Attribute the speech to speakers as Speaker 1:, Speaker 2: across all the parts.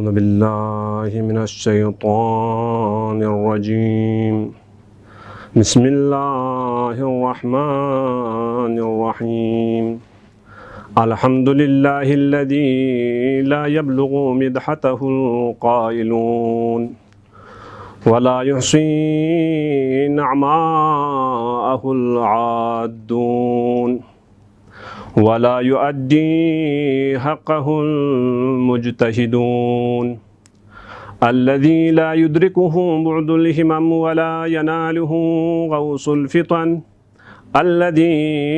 Speaker 1: अऊज़ु बिल्लाहि मिनश्शैतानिर्रजीम बिस्मिल्लाहिर्रहमानिर्रहीम अल्हम्दुलिल्लाहिल्लज़ी ला यब्लुगु मिदहतहुल क़ाइलून वला युहसी नअमाअहुल आद्दून वला युअद्दी हक़्क़हुल मुज्तहिदून अल्लज़ी ला युद्रिकुहु बुअदुल हिमम वला यनालुहु गौसुल फ़ितन अल्लज़ी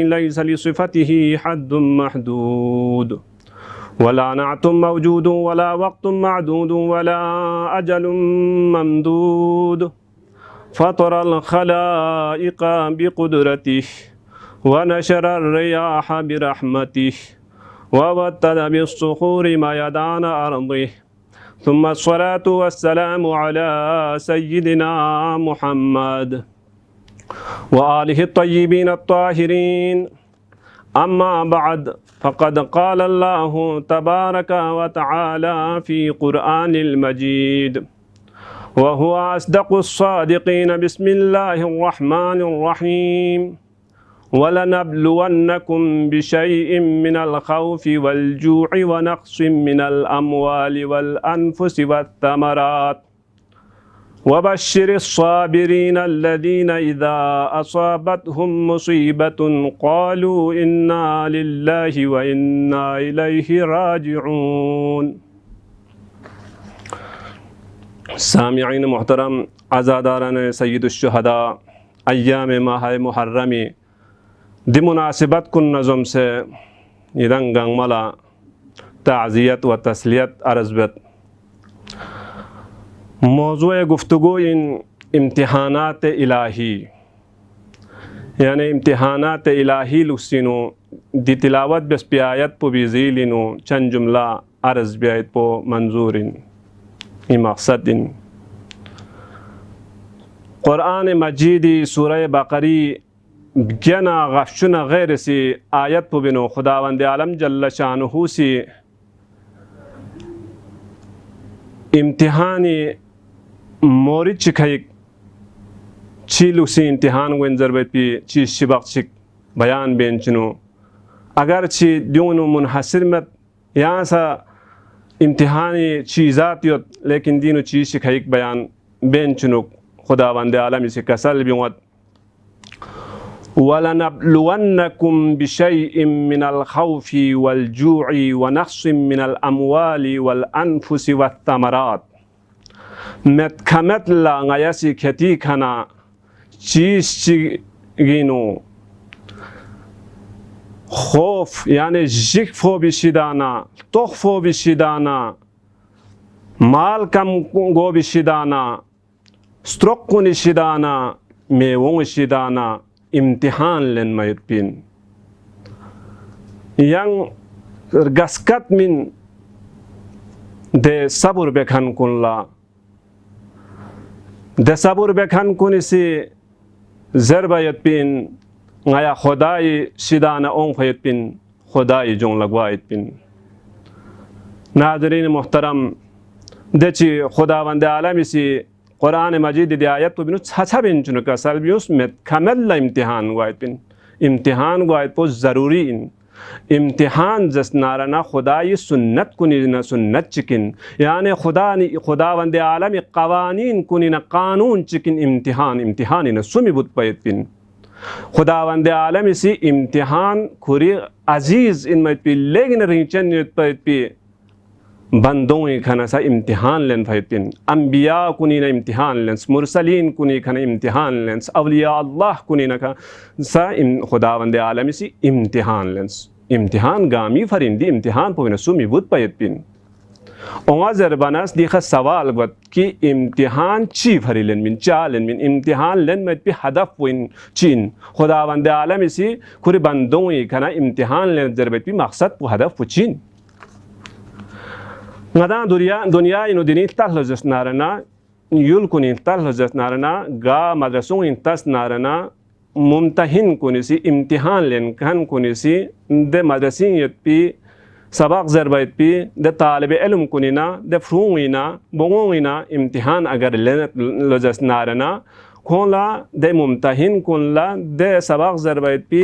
Speaker 1: लैसा लिसिफ़तिही हद्दुम महदूद वला नअतुम मौजूदुन वला वक़्तुम मअदूदुन वला अजलुम ममदूद फ़तरल ख़लाइक़ बिक़ुदरतिही वनशर अर्रियाह बिरहमतिही वबत्तद बिस्सुखूरि मयदान अर्दिही सुम्मा अस्सलातु वस्सलामु अला सय्यिदिना मुहम्मद व आलिहि त्तय्यिबीन अत्ताहिरीन अम्मा बअद फ़क़द क़ाल अल्लाहु तबारक व तआला फ़ी क़ुरआनिल मजीद व हुवा अस्दक़ुस सादिक़ीन बिस्मिल्लाहिर रहमानिर रहीम वलनब्लुवन्नकुम बिशैइन मिनल खौफ़ि वल जू'i व नक़्सिम मिनल अम्वालि वल अनफुसि वत्तमरात वबश्शिरिस साबिरीन अल्लज़ीना इज़ा असाबतहुम मुसीबतुन क़ालू इन्ना लिल्लाहि व इन्ना इलैहि राजिऊन। सामिईन मोहतरम, आज़ादारान सय्यिदुश्शुहदा, अय्याम माह मुहर्रमी दी मुनासिबत कुन नज़म से इदं गंगमला ताज़ियत व तस्लियत अर्ज़बत। मौज़ूए गुफ्तगू इन इम्तिहानात इलाही यानी इम्तिहानात इलाही लुसिनो दी तिलावत बस प्यायत पो बिज़ीलिनो चंद जुमला अर्ज़ ब्यायत पो मंजूरिन इ मकसदिन क़ुरआन मजीदी सूरह बकरी ज्ञना गफ्शुना गैर सी आयत पो बिनो खुदावंद आलम जल्ल शानुहु सी इम्तिहानी मोरी चिखैक चीलु सी इम्तिहान वन ज़रबत पी ची शिबक चिक बयान बेंचनो अगर ची द्योनु मुनहसिर मत यहाँ सा इम्तिहानी चीज़ात योत लेकिन दीनु ची शिखैक बयान बेंचनो खुदावंद आलम इसे कसल बिवत वलनब्लुवन्नकुम बिशैइन मिनल खौफ़ि वल जू'i व नक़्सिम मिनल अम्वालि वल अनफुसि वत्तमरात met kametla ngayasi kheti khana चीज चिगिनो खौफ यानी जिक्फो बिशिदाना तोखफो बिशिदाना माल कम गो बिशिदाना स्ट्रोक निशिदाना मेवों शिदाना इम्तिहान लेन मयतपिन yang gaskat min de sabur bekhan kunla de sabur bekhan kunisi zerbayat pin ngaya khodai sidana on khayat pin khodai jong lagwait pin नाज़रीन मोहतरम देची खुदावंद आलम इसी कुरान मजीद दी आयत तो बिनु छाछा बेंचुन का सलबियुस में कमल इम्तिहान गुआयत पिन इम्तिहान गुआयत पो ज़रूरी इन इम्तिहान जसनारना खुदाई सुन्नत कुनी न सुन्नत चिकिन यानी खुदावंद आलम क़वानीन कुनी न कानून चिकिन इम्तिहान न सुमी बुत पैत पिन खुदावंद आलम इसी इम्तिहान खुरी अजीज़ इन मत पी लेकिन रिंचन पैत पी बंदों खना सा इम्तिहान लेन फैतिन अंबिया कुनी ना इम्तिहान लेंस मुरसलीन कुनी खना इम्तिहान लेंस अवलिया अल्लाह कुनी ना का सा खुदावंद आलम इसी इम्तिहान लेंस इम्तिहान गामी फरिंदी इम्तिहान पोविना सुमी बुत पैतिन ओंगा ज़रबानास दिखा सवाल बत कि इम्तिहान ची फरी लेन मिन चा लेन मिन इम्तिहान लेन मत पे हदफ विन चीन खुदावंद आलम इसी खुरी बंदों खना इम्तिहान लेन ज़रबत पे मकसद पो हदफ चीन ngada dunia ino dini tahlojos narana yul kunin tahlojos narana ga madrasung in tas narana mumtahin kunisi imtihan len kan kunisi de madrasin yetpi सबक ज़रबैत पी द तालिब इल्म कुनिना द फ्रूंगिना बोंगिना इम्तिहान अगर लेनत लजस नारना खोला द मुमतहिन कुनला द सबक ज़रबैत पी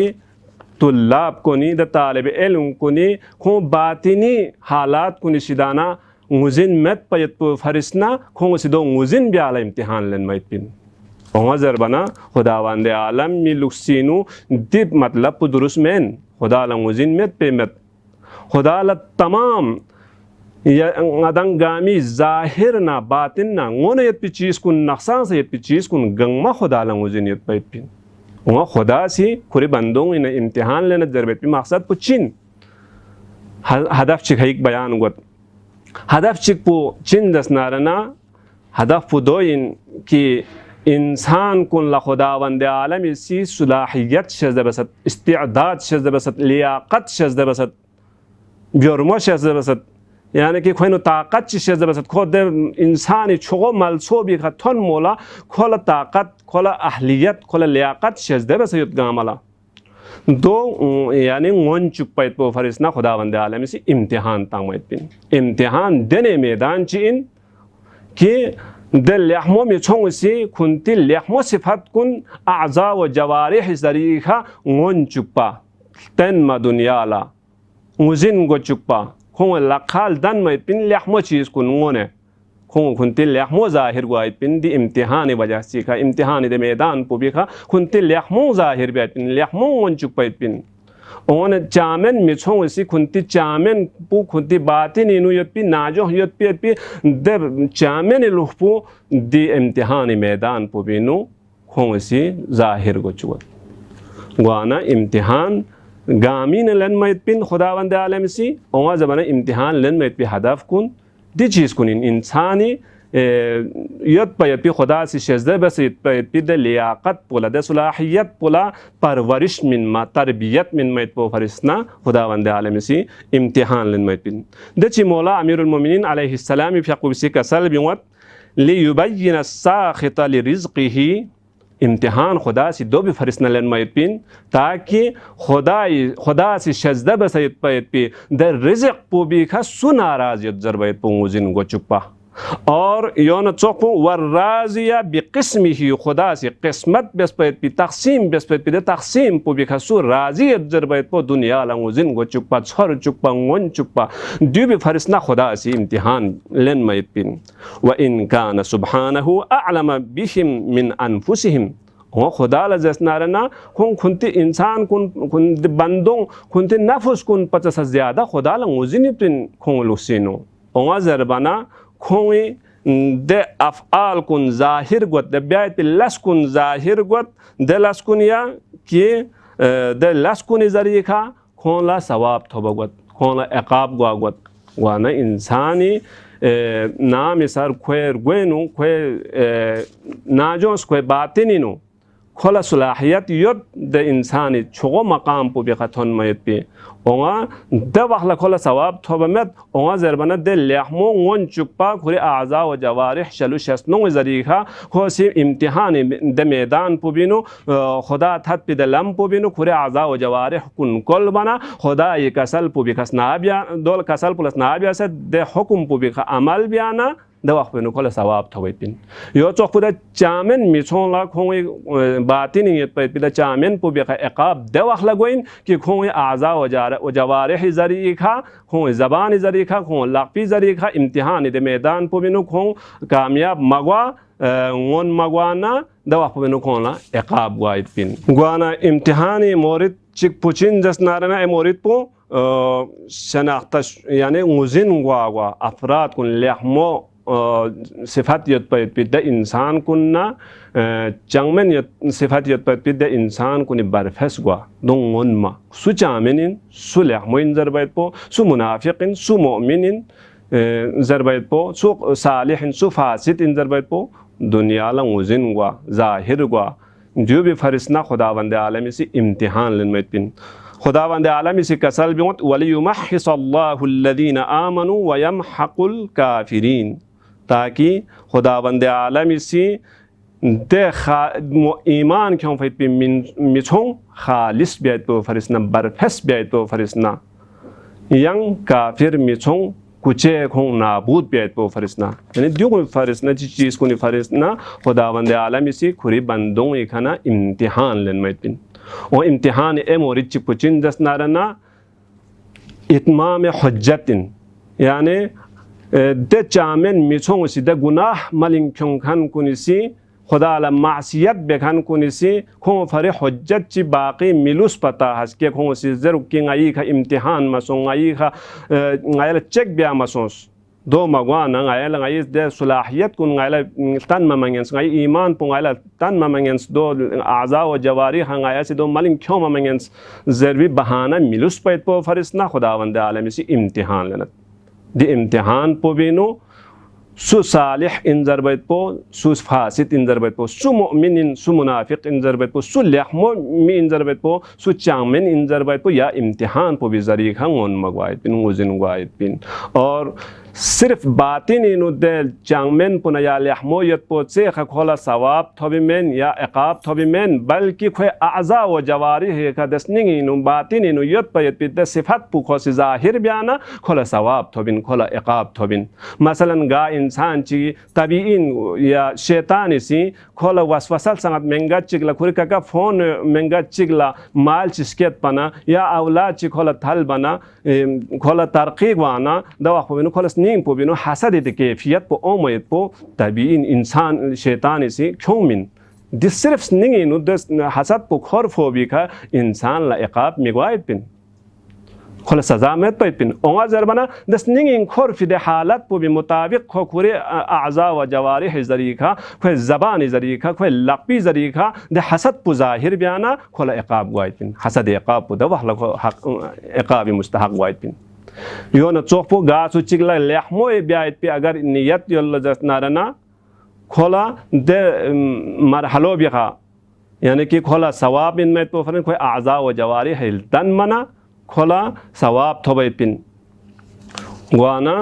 Speaker 1: तुल्लाब कुनी द तालिब इल्म कुनी खो बातिनी हालात कुनी सिदाना मुजिन मत पयत पो फरिसना खो सिदो मुजिन ब्याला इम्तिहान लेन मैत पिन ओंगा ज़रबना खुदावंद आलम मी लुक्सीनु दिप मतलब दुरुस मेन खुदा ला मुजिन मत पे मत खुदा ला तमाम अदंगामी जाहिर ना बातिन ना ngono yet pi चीज कुन नक्सान से yet pi चीज कुन गंगमा खुदा ला मुजिन yet पैत पिन ओंगा खुदा सी खुरी बंदों इन इम्तिहान लेना ज़रबैत पी मकसद पुचिन हदफ चिक है एक बयान गुत हदफ चिक पो चिन दस नारना हदफ पो दो इन कि इंसान कुन ला खुदावंद आलम इसी सुलाहियत शज़ बसत इस्तिअदाद शज़ बसत लियाकत शज़ बसत ब्योरमो शज़ बसत यानी कि खोइनो ताकत शज़ बसत खुद इंसानी छुगो मलसो भी खतन मोला खोला ताकत खोला अहलियत खोला लियाकत शज़ बसत गामला दो यानी वन चुप पैत पो फरिसना खुदावंद आलम इसी इम्तिहान तांगमैत पिन इम्तिहान देने मैदान चिन कि दल लहमो में छोंग से खुनती लहमो सिफत कुन आज़ा व जवारिह ज़रीखा वन चुप्पा तन मा दुनियाला मुजिन गो चुप्पा खों लखाल दन में पिन लहमो चीज़ कुन उने खों खुनती लहमो ज़ाहिर गुआई पिन दी इम्तिहान वजह से का इम्तिहान दे मैदान पो भी खा खुनती लहमो ज़ाहिर भी पिन लहमो वन चुप्पा पिन ओन चामेन मिछों इसी खुनती चामेन पु खुनती बाती नीनु यत पी नाजो यत पी दे चामेन लुहपु दी इम्तिहान मैदान पु बिनु खों इसी जाहिर गो चुगत गुआना इम्तिहान गामीन लन मैत पिन खुदावंद आलम इसी ओवा ज़बाना इम्तिहान लन मैत पी हदफ कुन दी चीज़ कुन इंसानी यत पयत पी खुदा से शज़्द बस यत पयत पी द लियाकत पोला द सलाहियत पोला परवरिश मिन मा तरबियत मिन मैत पो फरिसना खुदावंद आलम इसी इम्तिहान लन मैत पिन द ची मौला अमीरुल मोमिनीन अलैहिस्सलाम फियक़ु बिसी कसल बिवत लियुबय्यिन अस्साखित लिरिज़्क़िही इम्तिहान खुदा से दो भी फरिसना लन मैत पिन ताकि खुदा से शज़्द बस यत पयत पी द रिज़्क़ पो भी खा सुनाराज यत ज़रबैत पो मुजिन गो चुप्पा और योन चौको वर्राजिया बिकिस्मी ही खुदा से किस्मत बेस्पैत पी तकसीम बेस्पैत पी तकसीम पो बिखसु राजियत ज़रबैत पो दुनिया लंगुजिन गो चुप्पा छर चुप्पा वन चुप्पा द्यु भी फरिसना खुदा से इम्तिहान लेन मैत पिन व इन कान सुब्हानहु अअलम बिहिम मिन अनफुसिहिम हो खुदा लजसनारना खुनती इंसान कुन बंदों खुनती नफ्स कुन पचास ज़्यादा खुदा लंगुजिन पिन खुन लुसिनो ओवा ज़रबना खोई दे अफ़आल कुन ज़ाहिर गुत दे ब्यायत पे लस कुन ज़ाहिर गुत दे लस कुन या कि दे लस कुन ज़रीखा खोला सवाब थोबा गुत खोला इक़ाब गुआ गुत वाना इंसानी नाम सर ख्वेर गुएनु ख्वे नाजोस ख्वे बातिनिनु खोला सलाहियत युद दे इंसानी छुगो मकाम पो बेखतन मैत पे ओंगा द वखला खोला सवाब थोबमत ओंगा ज़रबना दे लहमो वन चुप्पा खुरे आज़ा व जवारिह शलु शस्नो ज़रीखा हो सी इम्तिहान द मैदान पो बिनु खुदा थत पे द लम पो बिनु खुरे आज़ा व जवारिह कुन कुल बना खुदा ये कसल पो बिखस नाबिया दोल कसल प्लस नाबिया से दे हुक्म पो बिखा अमल बियाना द वक्त पे नुकोला सवाब थोबे पिन यो चौक पुदा चामेन मिछों ला खोंगे बाती नहीं पे पिदा चामेन पो बेखा इक़ाब द वक्त लगोइन कि खोंगे आज़ा व जवारिह ज़रीखा खोंगे ज़बान ज़रीखा खोंगे लाक़ी ज़रीखा इम्तिहान दे मैदान पो बिनु खों कामयाब मगवा वन मगवाना द वक्त पे नु खोंला इक़ाब वाइद पिन गुआना इम्तिहानी मोरिद चिक पुचिन जसनारना मोरिद पो शनाख्त यानी मुजिन गुआ अफराद कुन लहमो सिफात यत पैत पिद इंसान कुन्ना चंगमेन यत सिफात यत पैत पिद इंसान कुनि बरफस गुआ दोंगन मा सु चामेनिन सु लहमोइन ज़रबैत पो सु मुनाफिकिन सु मुमिनिन ज़रबैत पो सु सालिहिन सु फासिदिन ज़रबैत पो दुनिया ला मुजिन गुआ ज़ाहिर गुआ जो भी फरिसना खुदावंद आलम से इम्तिहान लेन मैत पिन खुदावंद आलम से कसल बिवत वलियुमहिसल्लाहुल्लज़ीना आमनु व यमहकुल काफिरीन ताकि खुदावंद आलम से दे ईमान क्यों फैत पे मिछों खालिस ब्यायत पो फरिसना बरफस ब्यायत पो फरिसना yang kafir michong kuche khong nabud biayt po farisna yani diyo ko farisna chi cheez ko ni farisna खुदावंद आलम इसी खुरी बंदों इखाना इम्तिहान len maitpin o imtihan e morid chi puchin das narana itmam hujjatin yani de chamen michong si de gunah malin kyong khan kunisi खुदा अला मासियत बेखान कुनिसी खो फरे हुज्जत ची बाकी मिलुस पता हस के खो सी जरु के ngai खा इम्तिहान मसो ngai खा ngai चेक बिया मसोस दो मगवान ngai दे सलाहियत कुन ngai तन ममंगेंस ngai ईमान पु ngai तन ममंगेंस दो आजा व जवारी ngai से दो मलिन क्यों ममंगेंस जरवी बहाना मिलुस पैत पो फरिसना खुदावंद आलम सी इम्तिहान लेनत दि इम्तिहान पो बिनो su salih in zarbait po su fasid in zarbait po su mu'minin su munafiq in zarbait po su lehmo mi in zarbait po su changmen in zarbait po ya imtihan po bi zari khangon magwait bin nguzin gwait bin और सिर्फ बातिन इनु del changmen puna ya lehmo yat po se kha khola sawab thobi men ya iqab thobi men balki khoi a'za wa jawari he ka desning inu batin inu yat pa yat bid sifat pu kho si zahir biana khola sawab thobin khola iqab thobin masalan ga इंसान ची तबीइन या शैतान सी खोला वसवसल संगत महंगा चिगला खुरी का phone महंगा चिगला माल चिस्केत पना या औलाद ची खोला थल बना खोला तरकीब वाना दवा खोबिनो खोला स्नींग पोबिनो हसद इते कैफियत पो ओमयत पो तबीइन इंसान शैतान सी क्योंमिन दिस सिर्फ स्नींग इनु दस हसद पो खोर फोबी का इंसान ला इकाब मिगवायत पिन खोला सजा में पैपिन ओंगा जरबना दस निंग खोर फिदे हालत पो भी मुताबिक खो खुरे आज़ा व जवारिह ज़रीक़ा खोए ज़बान ज़रीक़ा खोए लक़बी ज़रीक़ा दे हसद पो ज़ाहिर बयाना खोला इक़ाब वाइपिन हसद इक़ाब पो दवा हक़ इक़ाबी मुस्तहक़ वाइपिन यो न चोक पो गासु चिगला लेहमो ब्यायत पे अगर नियत योल्ला जस नारना खोला दे मरहलो बिखा यानी कि खोला सवाब इन में तो फरन खोए आज़ा व जवारिह तन मना खोला सवाब थोबे पिन गुआना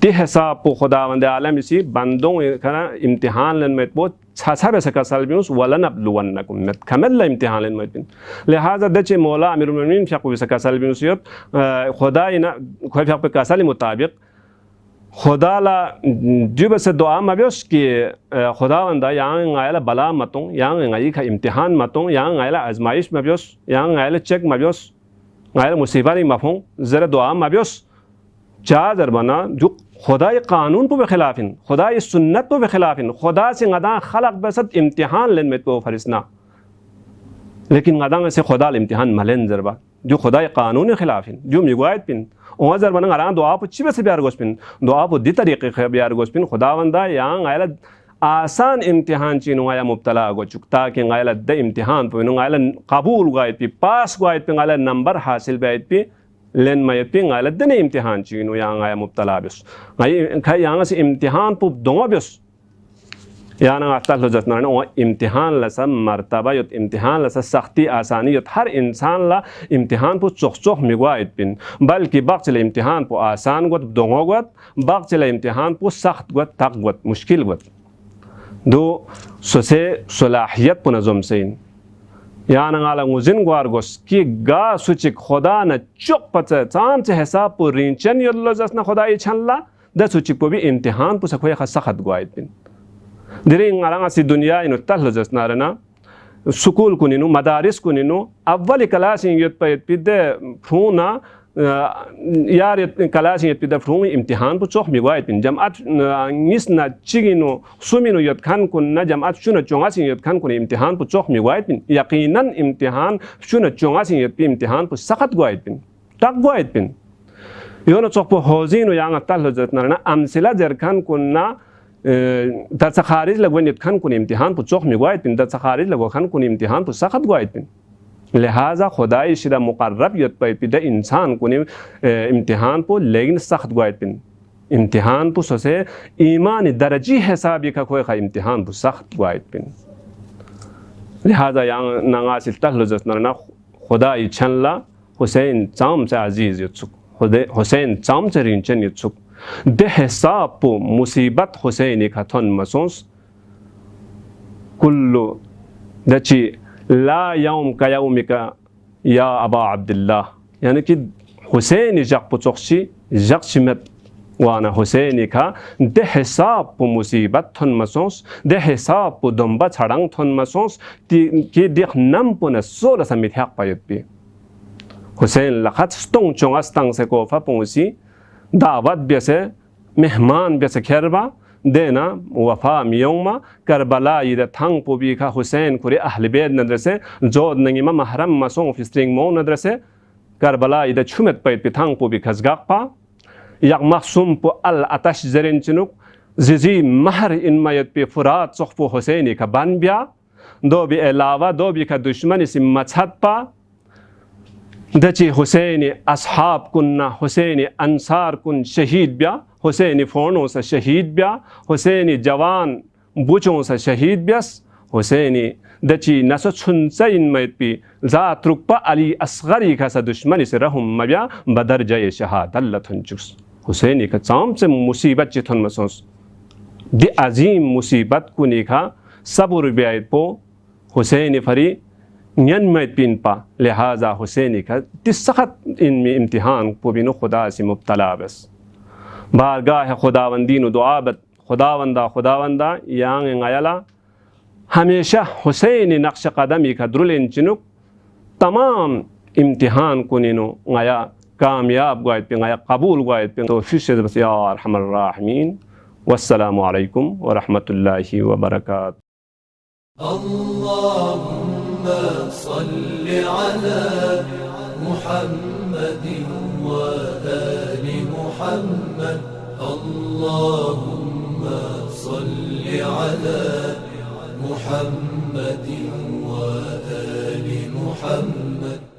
Speaker 1: दे हिसाब पो खुदावंद आलम इसी बंदों कना इम्तिहान लन में बहुत छाछा बेस का सलबियुस वलन अब्लुवन्नकुम में कमल इम्तिहान लन में पिन लिहाजा दचे मौला अमीरुल मोमिनीन फक बेस का सलबियुस यत खुदा इना खोय फक पे कासल मुताबिक खुदा ला जुब से दुआ मबियोस कि खुदावंदा yang ngaila bala matong yang ngai का इम्तिहान matong yang ngaila आजमाइश मबियोस yang ngaila चेक मबियोस गायर मुसीबत मफहूम ज़रा दुआ मबियोस चादर बना जो खुदा कानून को खिलाफिन खुदा सुन्नत को खिलाफिन खुदा से गदा खलक बसत इम्तिहान लेन में तो फरिसना लेकिन गदा से खुदा इम्तिहान मलन जरबा जो खुदा कानून खिलाफिन जो मिगवायत पिन और जर बना गरा दुआ पो चिबे से बियार गोस्पिन दुआ पो दी तरीके से बियार गोस्पिन खुदावंदा yang गायला आसान इम्तिहान चीनो आया मुब्तला गो चुकता कि गायला द इम्तिहान पे गायला कबूल गायत पे पास गायत पे गायला नंबर हासिल बैत पे लेन मायत पे गायला दने इम्तिहान चीनो yang आया मुब्तला बिस गाय खाय yang से इम्तिहान पो दोंगा बिस याना अतल हो जतना ओ इम्तिहान लसा मर्तबा यत इम्तिहान लसा सख्ती आसानी यत हर इंसान ला इम्तिहान पो चोख चोख मिगवायत पिन बल्कि बक्चले इम्तिहान पो आसान गोत दोंगा गोत बक्चले इम्तिहान पो सख्त गोत तक गोत मुश्किल गोत दो सोसे सलाहियत पो नजम सेन याना गाला मुजिन ग्वारगोस की गा सुचिक खुदा न चोक पचे चाम से हिसाब पो रिंचन यल्लो जसना खुदा इछनला द सुचिक पो भी इम्तिहान पो सखोय सख्त गवायत pin दिरे ngalang si dunia inu tahlo jasna rana sukul kuninu madaris kuninu awwal class in yot pa pide phuna यार क्लास ये पिदा फ्रूंग इम्तिहान पो चोख मिगवायत पिन जमात निसना चिगिनो सुमिनो यत खान कुन ना जमात शुना चोंगा सिंग यत खान कुन इम्तिहान पो चोख मिगवायत पिन यकीनन इम्तिहान शुना चोंगा सिंग यत इम्तिहान पो सख्त गवायत पिन तक गवायत पिन योनो चोख पो होजिनो यांग तल जतना ना अमसिला जर खान कुन ना दर खारिज लगवन यत खान कुन इम्तिहान पो चोख मिगवायत पिन दर खारिज लगव खान कुन इम्तिहान पो सख्त गवायत पिन लिहाजा खुदाई शिदा मुकर्रब यत पे पिदा इंसान को इम्तिहान पो लेकिन सख्त गवायत पिन इम्तिहान पो सोसे ईमान दर्जी हिसाब का कोई खा इम्तिहान पो सख्त गवायत पिन लिहाजा yang nangasil tahlo jasna खुदाई छनला हुसैन चाम से अजीज यत्सुक हुसैन चाम से रिंचन यत्सुक दे हिसाब पो मुसीबत हुसैन का थन मसोस कुल्लु दची ला यौम का यौमिका या अबा अब्दुल्लाह यानी कि हुसैन जक पुचोक्सी जक चिमत वाना हुसैन का दे हिसाब पु मुसीबत थन मसोस दे हिसाब पु दम्बा छड़ंग थन मसोस कि देख नम पुन सोर समित हक पायत भी हुसैन लखत स्टोंग चोंग अस्तंग से कोफा पुंसी दावत बेसे मेहमान बेसे खेरबा देना वफा मियोंमा करबला इधर थंग पुबी का हुसैन कुरे अहल बैत नदरसे जोद नंगीमा महरम मसों फिस्ट्रिंग मो नदरसे करबला इधर छुमत पैत पे थंग पुबी खजगापा यक मखसुम पु अल अतश जरिन चिनुक जिजी महर इन मयत पे फुरात सोखपो हुसैन का बन बिया दो भी अलावा दो भी का दुश्मन इस मछत पा दची हुसैन असहाब कुन्ना हुसैन अंसार कुन शहीद बिया हुसैन फोनों से शहीद बिया हुसैन जवान बुचों से शहीद ब्यास हुसैन दची नसो छुनसा इन मैपी जात रुकपा अली असगरी का सा दुश्मन से रहम मबिया बदर जय शहादत लथुनचुस हुसैन का चाम से मुसीबत चिथुन मसोस दि अजीम मुसीबत कुनी का सबुर ब्यायत पो हुसैन फरी न्यन मैत पिन पा लिहाजा हुसैन का तिसखत इन इम्तिहान को बिनो खुदा से मुब्तला बस बारगाह खुदावंदीन दुआबत खुदावंदा यांग ngayala हमेशा हुसैन नक्श कदमी का द्रुलिन चिनुक तमाम इम्तिहान कुनिनो ngaya कामयाब गायत पे ngaya कबूल गायत पे तो फिर से बस या अरहमर राहिमीन वस्सलामु अलैकुम व रहमतुल्लाहि व बरकातहू
Speaker 2: अल्लाहुम्मा सल्लि अला मुहम्मदिन व आलि मुहम्मद अल्लाहुम्मा सल्लि अला मुहम्मदिन व आलि मुहम्मद।